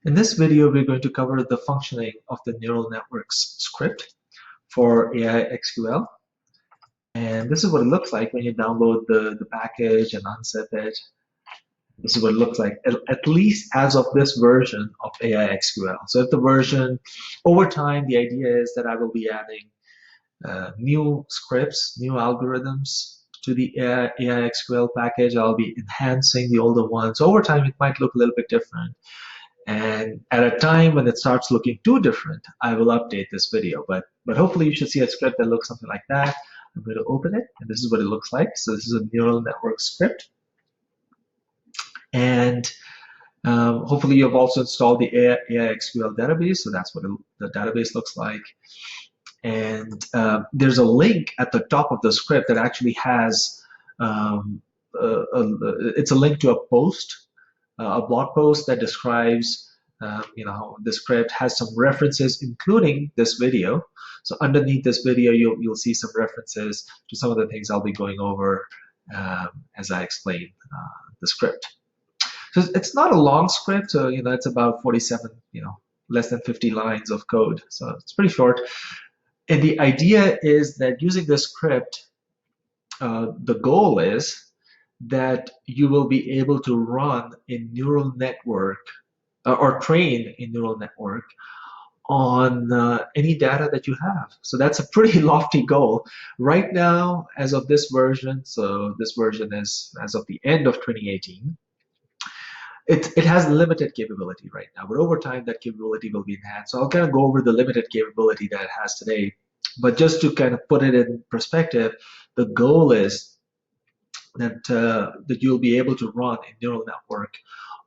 In this video, we're going to cover the functioning of the neural networks script for AiXQL. And this is what it looks like when you download the package and unzip it. This is what it looks like, at least as of this version of AiXQL. So if the version, over time, the idea is that I will be adding new scripts, new algorithms to the AiXQL package. I'll be enhancing the older ones. Over time, it might look a little bit different. And at a time when it starts looking too different, I will update this video. But hopefully you should see a script that looks something like that. I'm going to open it, and this is what it looks like. So this is a neural network script. And hopefully you've also installed the AiXQL database. So that's what the database looks like. And there's a link at the top of the script that actually has, it's a link to a post, a blog post that describes, the script has some references, including this video. So underneath this video, you'll see some references to some of the things I'll be going over as I explain the script. So it's not a long script. So, it's about 47, less than 50 lines of code. So it's pretty short. And the idea is that using this script, the goal is that you will be able to run a neural network or train a neural network on any data that you have. So that's a pretty lofty goal. Right now, as of this version, so this version is as of the end of 2018, it has limited capability right now, but over time that capability will be enhanced. So I'll kind of go over the limited capability that it has today. But just to kind of put it in perspective, the goal is that you'll be able to run a neural network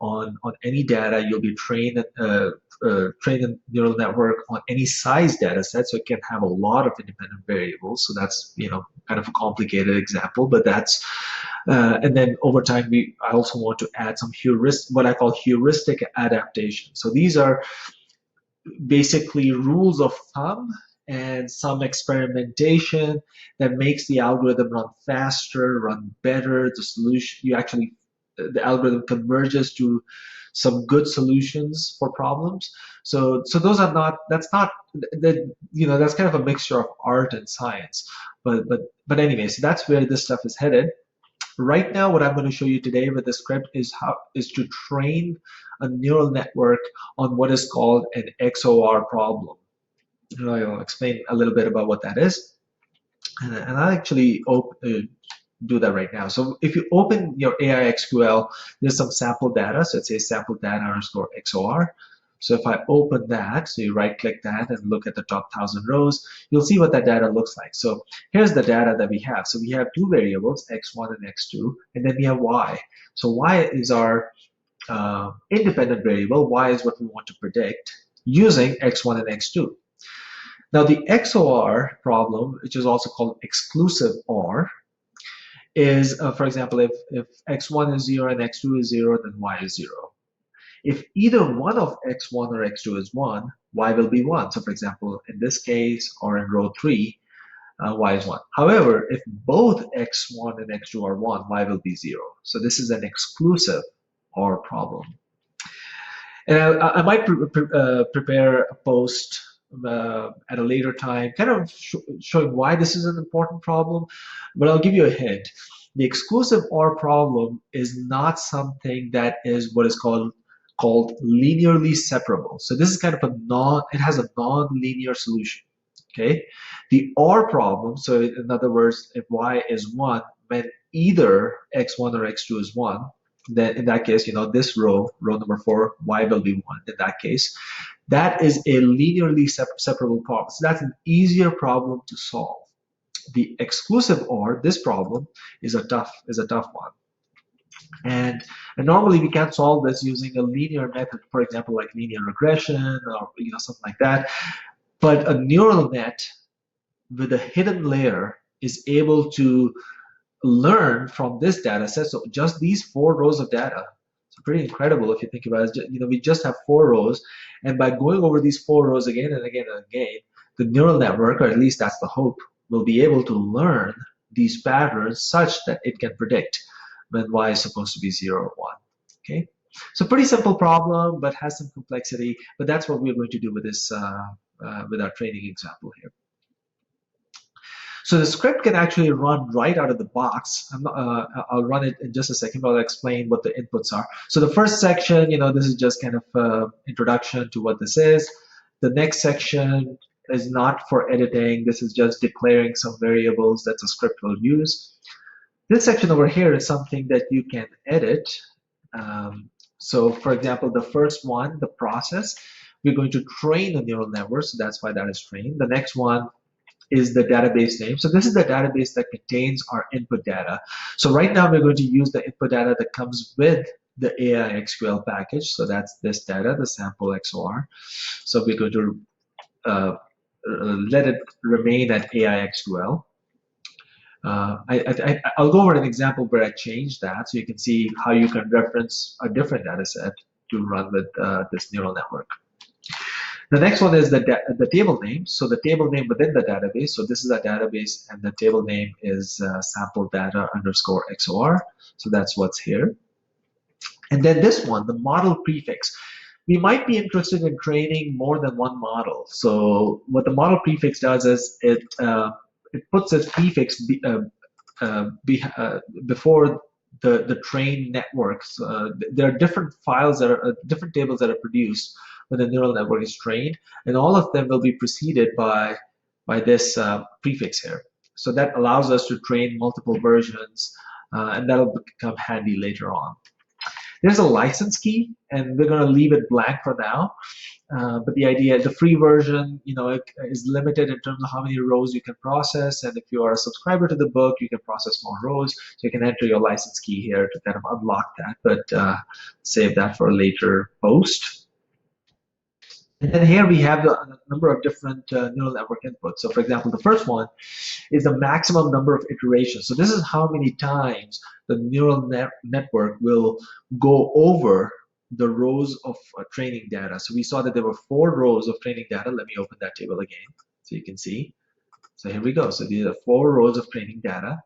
on any data. You'll be train a neural network on any size data set, so it can have a lot of independent variables. So that's kind of a complicated example, but that's and then over time I also want to add some what I call heuristic adaptation. So these are basically rules of thumb and some experimentation that makes the algorithm run faster, run better. The solution, the algorithm converges to some good solutions for problems. So those are not, that's kind of a mixture of art and science. But anyway, so that's where this stuff is headed. Right now, what I'm going to show you today with the script is to train a neural network on what is called an XOR problem. I'll explain a little bit about what that is, and I'll actually do that right now. So if you open your AiXQL, there's some sample data. So it says sample data underscore XOR. So if I open that, so you right click that and look at the top 1,000 rows, you'll see what that data looks like. So here's the data that we have. So we have two variables, x1 and x2, and then we have y. So y is our independent variable. Y is what we want to predict using x1 and x2. Now the XOR problem, which is also called exclusive OR, is, for example, if x1 is 0 and x2 is 0, then y is 0. If either one of x1 or x2 is 1, y will be 1. So for example, in this case, or in row 3, y is 1. However, if both x1 and x2 are 1, y will be 0. So this is an exclusive OR problem. And I might prepare a post at a later time, kind of showing why this is an important problem, but I'll give you a hint. The exclusive OR problem is not something that is what is called linearly separable. So this is kind of it has a non-linear solution. Okay, the OR problem. So in other words, if y is 1, when either x1 or x2 is 1, then in that case, this row number 4, y will be 1 in that case. That is a linearly separable problem. So that's an easier problem to solve. The exclusive OR, this problem, is a tough one. And normally we can't solve this using a linear method, for example, like linear regression or something like that. But a neural net with a hidden layer is able to learn from this data set. So just these 4 rows of data. It's pretty incredible if you think about it. We just have 4 rows, and by going over these 4 rows again and again and again, the neural network, or at least that's the hope, will be able to learn these patterns such that it can predict when y is supposed to be 0 or 1. Okay. So pretty simple problem, but has some complexity. But that's what we're going to do with this, with our training example here. So the script can actually run right out of the box. I'll run it in just a second, but I'll explain what the inputs are. So the first section, this is just kind of introduction to what this is. The next section is not for editing. This is just declaring some variables that the script will use. This section over here is something that you can edit. So for example, the first one, the process, we're going to train a neural network. So that's why that is trained. The next one is the database name. So this is the database that contains our input data. So right now we're going to use the input data that comes with the AiXQL package. So that's this data, the sample XOR. So we're going to let it remain at AiXQL. I'll go over an example where I changed that so you can see how you can reference a different data set to run with this neural network. The next one is the table name. So the table name within the database. So this is a database, and the table name is sample data underscore XOR. So that's what's here. And then this one, the model prefix. We might be interested in training more than one model. So what the model prefix does is it puts its prefix before the trained networks. There are different files that are different tables that are produced when the neural network is trained, and all of them will be preceded by this prefix here. So that allows us to train multiple versions, and that'll become handy later on. There's a license key, and we're going to leave it blank for now. But the idea, the free version, it is limited in terms of how many rows you can process. And if you are a subscriber to the book, you can process more rows. So you can enter your license key here to kind of unlock that, but save that for a later post. And then here we have a number of different neural network inputs. So for example, the first one is the maximum number of iterations. So this is how many times the neural network will go over the rows of training data. So we saw that there were 4 rows of training data. Let me open that table again so you can see. So here we go. So these are 4 rows of training data.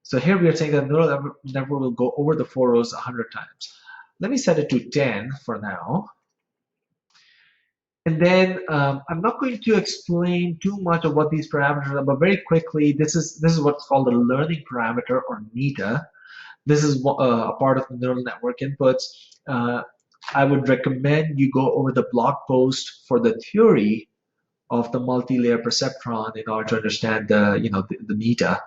So here we are saying that neural network will go over the 4 rows 100 times. Let me set it to 10 for now. And then I'm not going to explain too much of what these parameters are, but very quickly, this is what's called a learning parameter, or NETA. This is a part of the neural network inputs. I would recommend you go over the blog post for the theory of the multi-layer perceptron in order to understand the the NETA.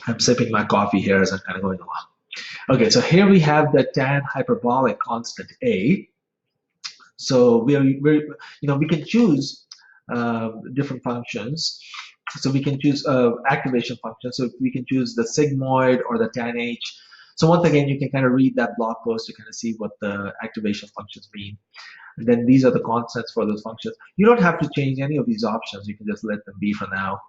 I'm sipping my coffee here as I'm kind of going along. Okay, so here we have the tan hyperbolic constant A. So we can choose different functions. So we can choose activation functions. So we can choose the sigmoid or the tan H. So once again, you can kind of read that blog post to kind of see what the activation functions mean. And then these are the constants for those functions. You don't have to change any of these options. You can just let them be for now.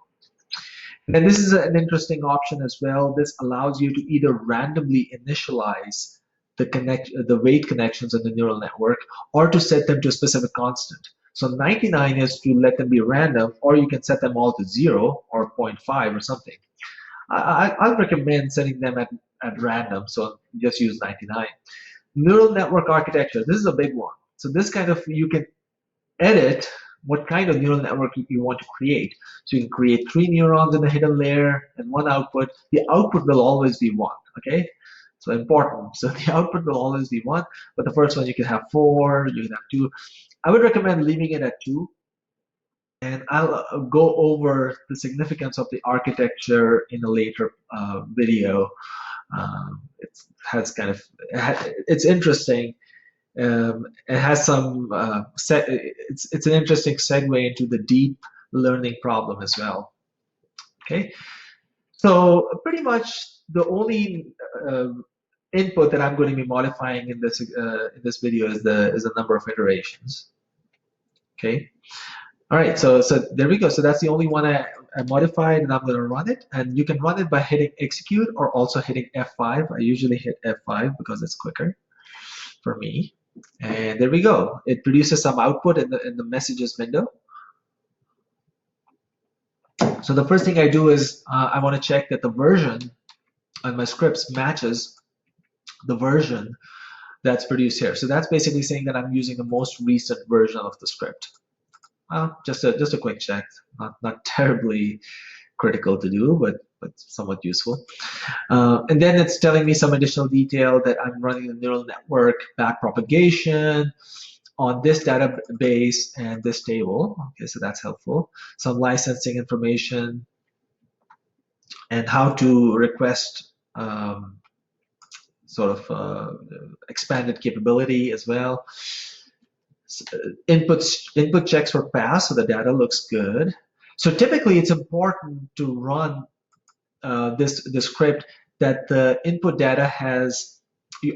And then this is an interesting option as well. This allows you to either randomly initialize the weight connections in the neural network, or to set them to a specific constant. So 99 is to let them be random, or you can set them all to 0 or 0.5 or something. I'll recommend setting them at random, so just use 99. Neural network architecture, this is a big one. So this kind of, you can edit what kind of neural network you want to create. So you can create 3 neurons in the hidden layer and 1 output. The output will always be 1, okay? So important. So the output will always be 1, but the first one you can have 4, you can have 2. I would recommend leaving it at 2. And I'll go over the significance of the architecture in a later video. It's interesting. It has some. It's an interesting segue into the deep learning problem as well. Okay. So pretty much the only input that I'm going to be modifying in this video is the number of iterations. Okay. All right. So there we go. So that's the only one I modified, and I'm going to run it. And you can run it by hitting execute or also hitting F5. I usually hit F5 because it's quicker for me. And there we go. It produces some output in the messages window. So the first thing I do is I want to check that the version on my scripts matches the version that's produced here. So that's basically saying that I'm using the most recent version of the script. Just a quick check, not terribly critical to do, but somewhat useful. And then it's telling me some additional detail that I'm running the neural network backpropagation on this database and this table. Okay, so that's helpful. Some licensing information and how to request sort of expanded capability as well. Input checks were passed, so the data looks good. So typically, it's important to run this script that the input data has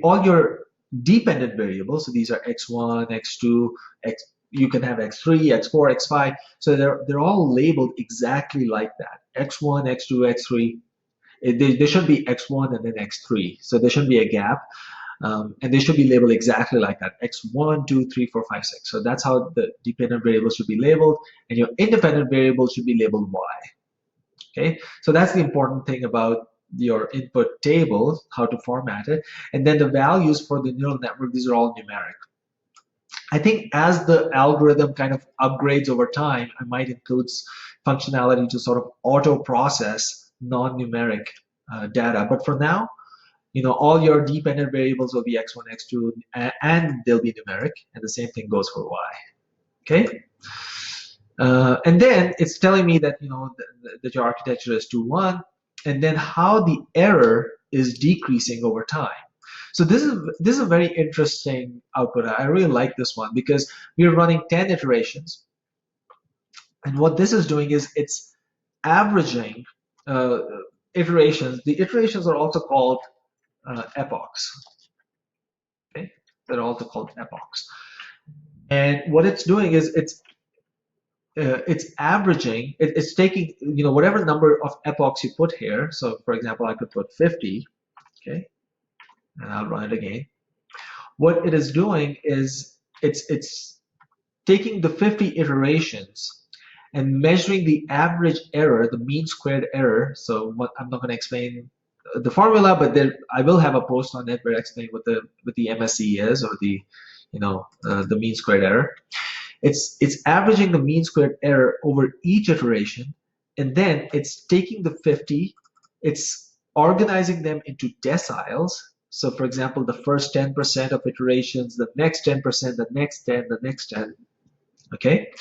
all your dependent variables. So these are x1, x2, x. You can have x3, x4, x5. So they're all labeled exactly like that. x1, x2, x3. They should be x1 and then x3. So there shouldn't be a gap. And they should be labeled exactly like that, x1, 2, 3, 4, 5, 6. So that's how the dependent variables should be labeled, and your independent variables should be labeled y. Okay, so that's the important thing about your input table, how to format it. And then the values for the neural network, these are all numeric. I think as the algorithm kind of upgrades over time, I might include functionality to sort of auto-process non-numeric data. But for now, all your dependent variables will be x1, x2, and they'll be numeric, and the same thing goes for y. Okay, and then it's telling me that that your architecture is 2-1, and then how the error is decreasing over time. So this is a very interesting output. I really like this one because we are running 10 iterations, and what this is doing is it's averaging iterations. The iterations are also called epochs. Okay, they're also called epochs. And what it's doing is it's averaging. It's taking whatever number of epochs you put here. So for example, I could put 50. Okay, and I'll run it again. What it is doing is it's taking the 50 iterations and measuring the average error, the mean squared error. So I'm not going to explain the formula, but I will have a post on it where I explain what the MSE is, or the the mean squared error. It's averaging the mean squared error over each iteration, and then it's taking the 50, it's organizing them into deciles. So for example, the first 10% of iterations, the next 10%, the next 10, the next 10. Okay,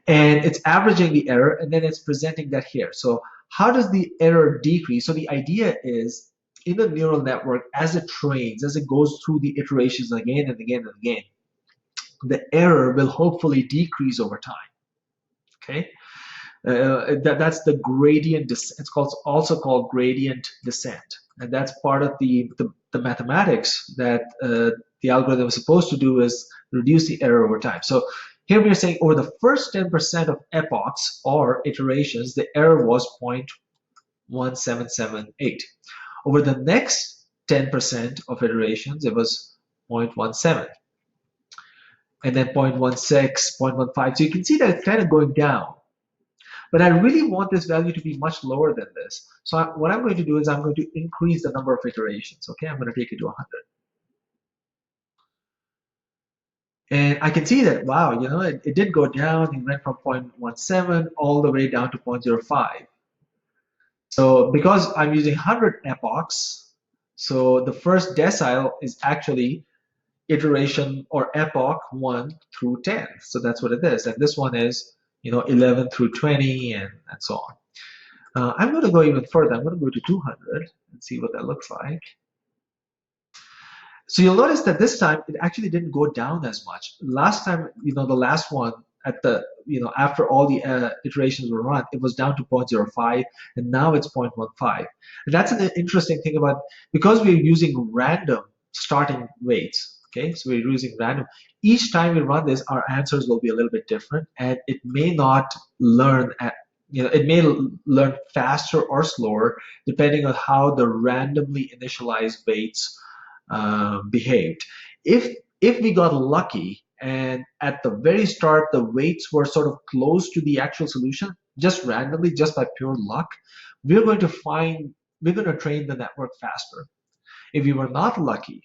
and it's averaging the error, and then it's presenting that here. So how does the error decrease? So the idea is, in a neural network, as it trains, as it goes through the iterations again and again and again, the error will hopefully decrease over time. Okay, that's the gradient descent. It's also called gradient descent, and that's part of the mathematics that the algorithm is supposed to do, is reduce the error over time. So here we are saying over the first 10% of epochs or iterations, the error was 0.1778. Over the next 10% of iterations, it was 0.17. And then 0.16, 0.15. So you can see that it's kind of going down. But I really want this value to be much lower than this. So what I'm going to do is I'm going to increase the number of iterations. Okay, I'm going to take it to 100. And I can see that, wow, it did go down. It went from 0.17 all the way down to 0.05. So because I'm using 100 epochs, so the first decile is actually iteration or epoch 1 through 10. So that's what it is. And this one is 11 through 20 and so on. I'm going to go even further. I'm going to go to 200 and see what that looks like. So you'll notice that this time it actually didn't go down as much. Last time, the last one at the, after all the iterations were run, it was down to 0.05, and now it's 0.15. And that's an interesting thing about, because we're using random starting weights. Okay, so we're using random. Each time we run this, our answers will be a little bit different, and it may not learn it may learn faster or slower depending on how the randomly initialized weights behaved. If we got lucky and at the very start the weights were sort of close to the actual solution, just randomly, just by pure luck, we're going to train the network faster. If you were not lucky,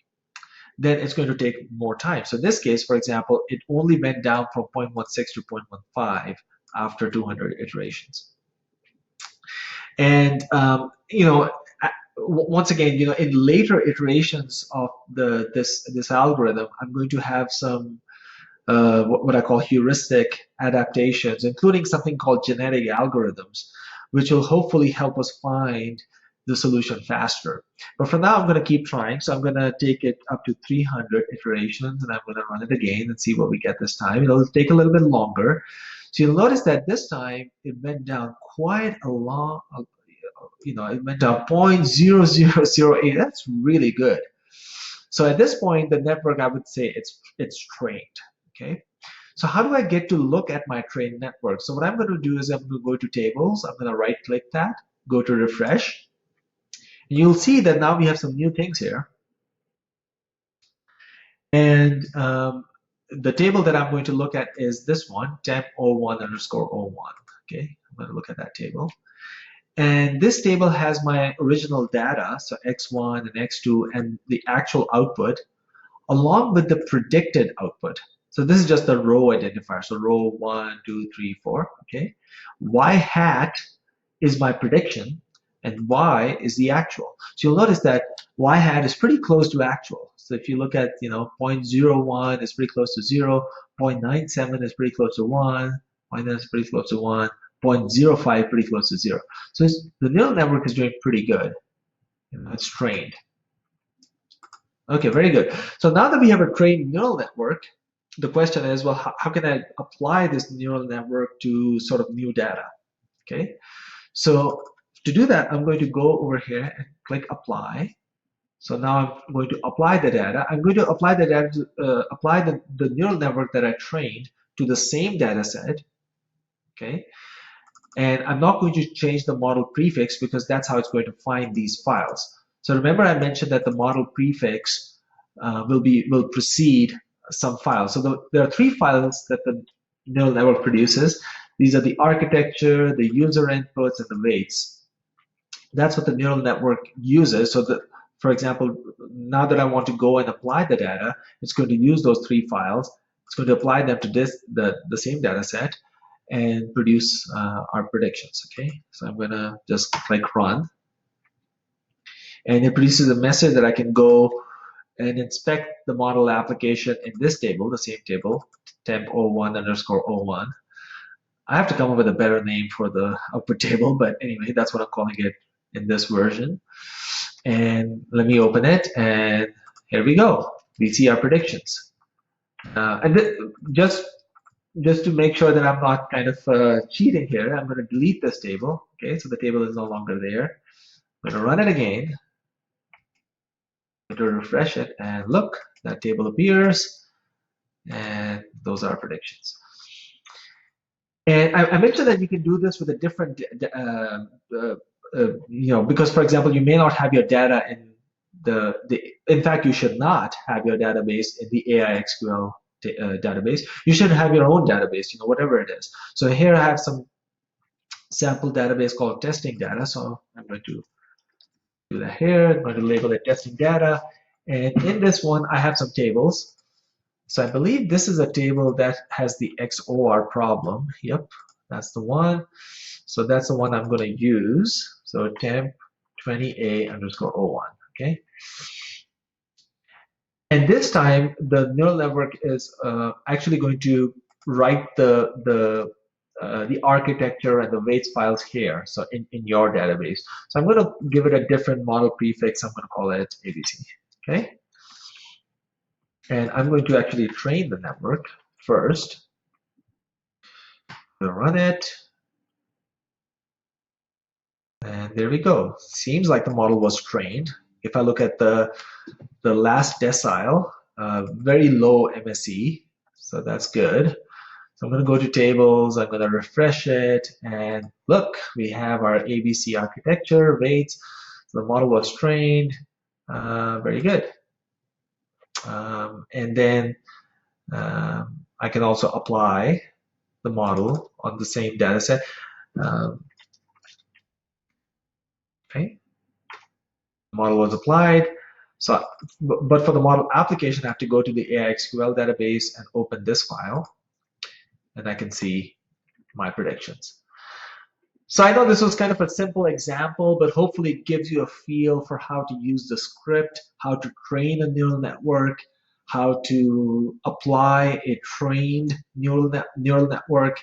then it's going to take more time. So in this case, for example, it only went down from 0.16 to 0.15 after 200 iterations. And once again, in later iterations of this algorithm, I'm going to have some what I call heuristic adaptations, including something called genetic algorithms, which will hopefully help us find the solution faster. But for now, I'm going to keep trying. So I'm going to take it up to 300 iterations, and I'm going to run it again and see what we get this time. It'll take a little bit longer. So you'll notice that this time it went down quite a long, it went down 0.0008. That's really good. So at this point, the network, I would say it's trained. Okay. So how do I get to look at my trained network? So what I'm going to do is I'm going to go to tables. I'm going to right click that, go to refresh. And you'll see that now we have some new things here. And the table that I'm going to look at is this one, temp01 underscore 01. Okay, I'm going to look at that table. And this table has my original data, so x1 and x2, and the actual output, along with the predicted output. So this is just the row identifier. So row 1, 2, 3, 4. Okay. Y hat is my prediction, and Y is the actual. So you'll notice that Y hat is pretty close to actual. So if you look at 0.01 is pretty close to 0, 0.97 is pretty close to 1, 0.9 is pretty close to 1, 0.05 pretty close to 0. So the neural network is doing pretty good. It's trained. Okay, very good. So now that we have a trained neural network, the question is, well, how can I apply this neural network to sort of new data? Okay, so to do that, I'm going to go over here and click apply. So now I'm going to apply the data. I'm going to apply the data to apply the neural network that I trained to the same data set. Okay, and I'm not going to change the model prefix because that's how it's going to find these files. So remember I mentioned that the model prefix will precede some files. So there are 3 files that the neural network produces. These are the architecture, the user inputs, and the weights. That's what the neural network uses. So that, for example, now that I want to go and apply the data, it's going to use those 3 files. It's going to apply them to the same data set and produce our predictions. Okay, so I'm going to just click run. And it produces a message that I can go and inspect the model application in this table, the same table, temp01 underscore 01. I have to come up with a better name for the output table, but anyway, that's what I'm calling it in this version. And let me open it, and here we go. We see our predictions. Just to make sure that I'm not kind of cheating here, I'm going to delete this table. Okay, so the table is no longer there. I'm going to run it again. To refresh it, and look, that table appears, and those are predictions. And I mentioned that you can do this with a different, because for example, you may not have your data in in fact, you should not have your database in the AiXQL database. You should have your own database, whatever it is. So here I have some sample database called testing data. So I'm going to do that here. I'm going to label it testing data. And in this one, I have some tables. So I believe this is a table that has the XOR problem. Yep, that's the one. So that's the one I'm going to use. So temp 20a underscore 01. Okay. And this time, the neural network is actually going to write the architecture and the weights files here, so in your database. So I'm going to give it a different model prefix. I'm going to call it ABC. Okay. And I'm going to actually train the network first. I'm going to run it. And there we go. Seems like the model was trained. If I look at the last decile, very low MSE, so that's good. So I'm going to go to tables, I'm going to refresh it, and look, we have our ABC architecture, weights. So the model was trained, very good. And then I can also apply the model on the same data set. Okay, the model was applied. So, but for the model application, I have to go to the AiXQL database and open this file, and I can see my predictions. So I know this was kind of a simple example, but hopefully it gives you a feel for how to use the script, how to train a neural network, how to apply a trained neural network.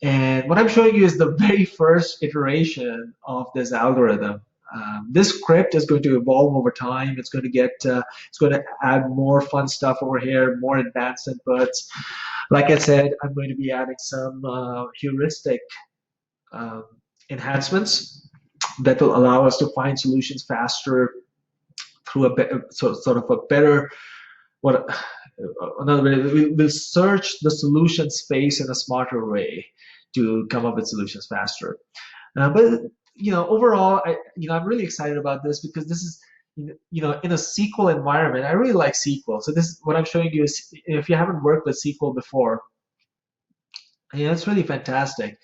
And what I'm showing you is the very first iteration of this algorithm. This script is going to evolve over time. It's going to it's going to add more fun stuff over here, more advanced inputs. Like I said, I'm going to be adding some heuristic um, enhancements that will allow us to find solutions faster through sort of a better what another way we'll search the solution space in a smarter way to come up with solutions faster. But overall, I'm really excited about this because this is in a SQL environment. I really like SQL. So this what I'm showing you is if you haven't worked with SQL before, yeah, it's really fantastic.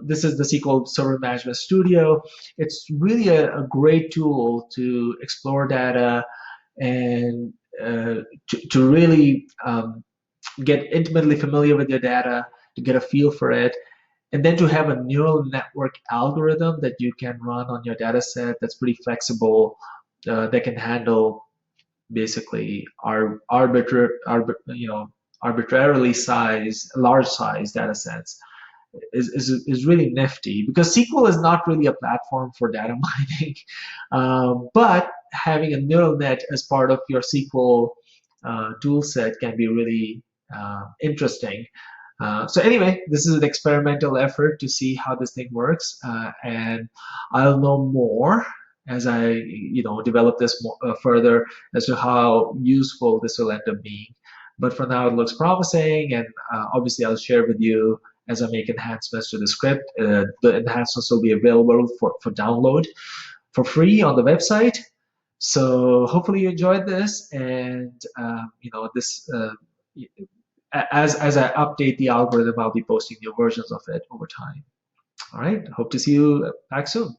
This is the SQL Server Management Studio. It's really a great tool to explore data and to really get intimately familiar with your data, to get a feel for it, and then to have a neural network algorithm that you can run on your data set that's pretty flexible, that can handle basically arbitrarily large size data sets is really nifty because SQL is not really a platform for data mining, but having a neural net as part of your SQL tool set can be really interesting. So anyway, this is an experimental effort to see how this thing works, and I'll know more as I develop this further as to how useful this will end up being. But for now, it looks promising, and obviously I'll share with you as I make enhancements to the script. The enhancements will be available for download for free on the website. So hopefully you enjoyed this, and this as I update the algorithm, I'll be posting new versions of it over time. All right, hope to see you back soon.